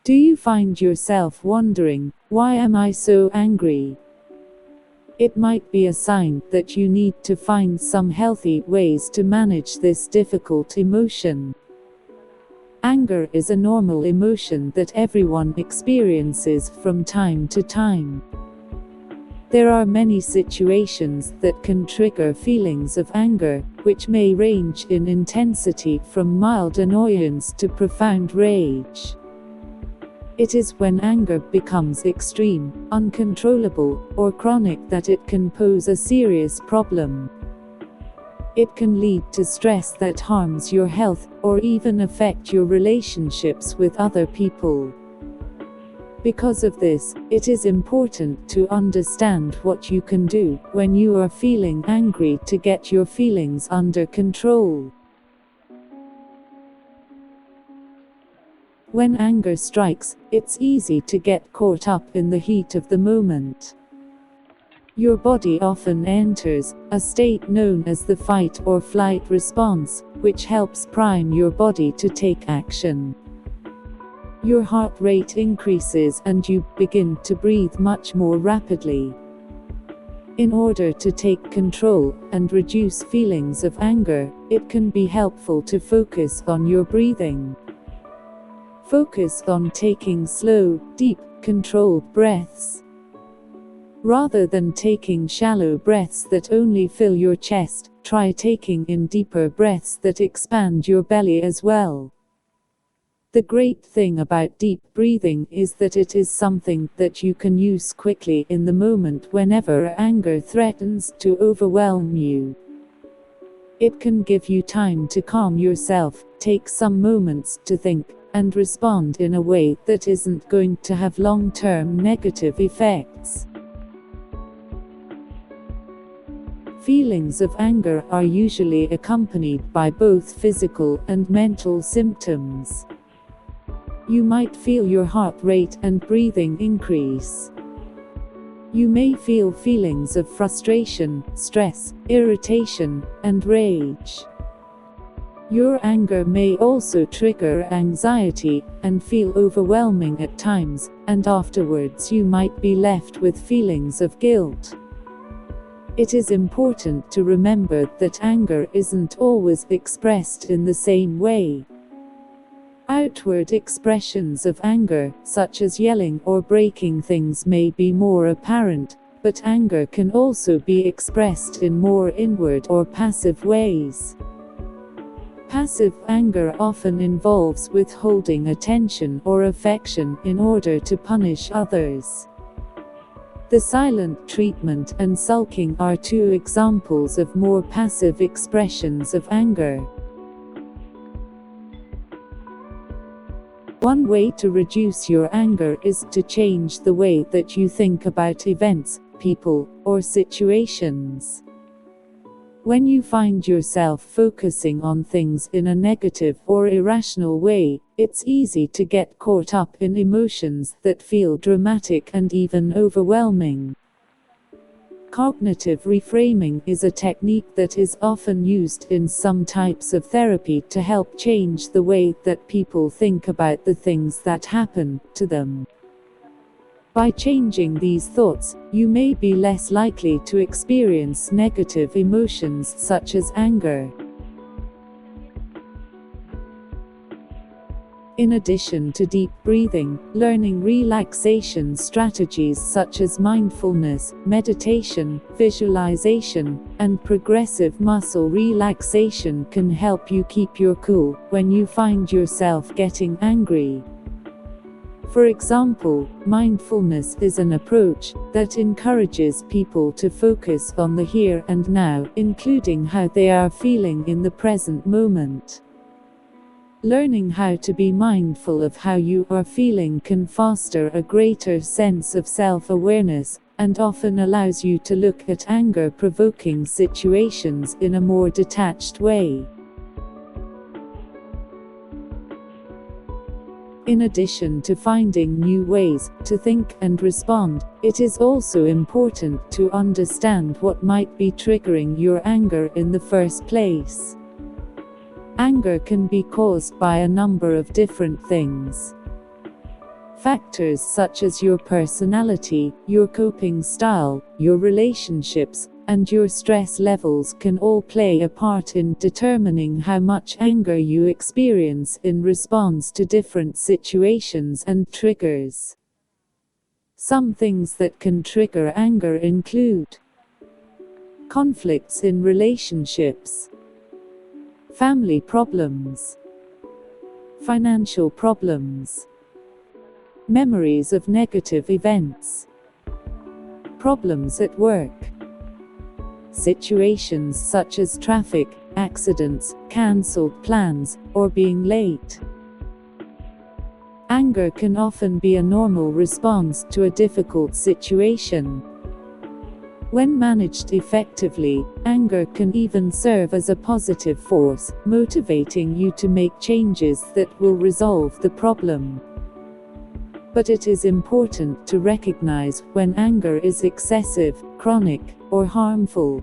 Do you find yourself wondering, why am I so angry? It might be a sign that you need to find some healthy ways to manage this difficult emotion. Anger is a normal emotion that everyone experiences from time to time. There are many situations that can trigger feelings of anger, which may range in intensity from mild annoyance to profound rage. It is when anger becomes extreme, uncontrollable, or chronic that it can pose a serious problem. It can lead to stress that harms your health, or even affect your relationships with other people. Because of this, it is important to understand what you can do when you are feeling angry to get your feelings under control. When anger strikes, it's easy to get caught up in the heat of the moment. Your body often enters a state known as the fight or flight response, which helps prime your body to take action. Your heart rate increases and you begin to breathe much more rapidly. In order to take control and reduce feelings of anger, it can be helpful to focus on your breathing. Focus on taking slow, deep, controlled breaths. Rather than taking shallow breaths that only fill your chest, try taking in deeper breaths that expand your belly as well. The great thing about deep breathing is that it is something that you can use quickly in the moment whenever anger threatens to overwhelm you. It can give you time to calm yourself, take some moments to think, and respond in a way that isn't going to have long-term negative effects. Feelings of anger are usually accompanied by both physical and mental symptoms. You might feel your heart rate and breathing increase. You may feel feelings of frustration, stress, irritation, and rage. Your anger may also trigger anxiety and feel overwhelming at times, and afterwards you might be left with feelings of guilt. It is important to remember that anger isn't always expressed in the same way. Outward expressions of anger, such as yelling or breaking things, may be more apparent, but anger can also be expressed in more inward or passive ways. Passive anger often involves withholding attention or affection in order to punish others. The silent treatment and sulking are two examples of more passive expressions of anger. One way to reduce your anger is to change the way that you think about events, people, or situations. When you find yourself focusing on things in a negative or irrational way, it's easy to get caught up in emotions that feel dramatic and even overwhelming. Cognitive reframing is a technique that is often used in some types of therapy to help change the way that people think about the things that happen to them. By changing these thoughts, you may be less likely to experience negative emotions such as anger. In addition to deep breathing, learning relaxation strategies such as mindfulness, meditation, visualization, and progressive muscle relaxation can help you keep your cool when you find yourself getting angry. For example, mindfulness is an approach that encourages people to focus on the here and now, including how they are feeling in the present moment. Learning how to be mindful of how you are feeling can foster a greater sense of self-awareness, and often allows you to look at anger-provoking situations in a more detached way. In addition to finding new ways to think and respond, it is also important to understand what might be triggering your anger in the first place. Anger can be caused by a number of different things. Factors such as your personality, your coping style, your relationships, and your stress levels can all play a part in determining how much anger you experience in response to different situations and triggers. Some things that can trigger anger include conflicts in relationships, family problems, financial problems, memories of negative events, problems at work, situations such as traffic, accidents, cancelled plans, or being late. Anger can often be a normal response to a difficult situation. When managed effectively, anger can even serve as a positive force, motivating you to make changes that will resolve the problem. But it is important to recognize when anger is excessive, chronic, or harmful.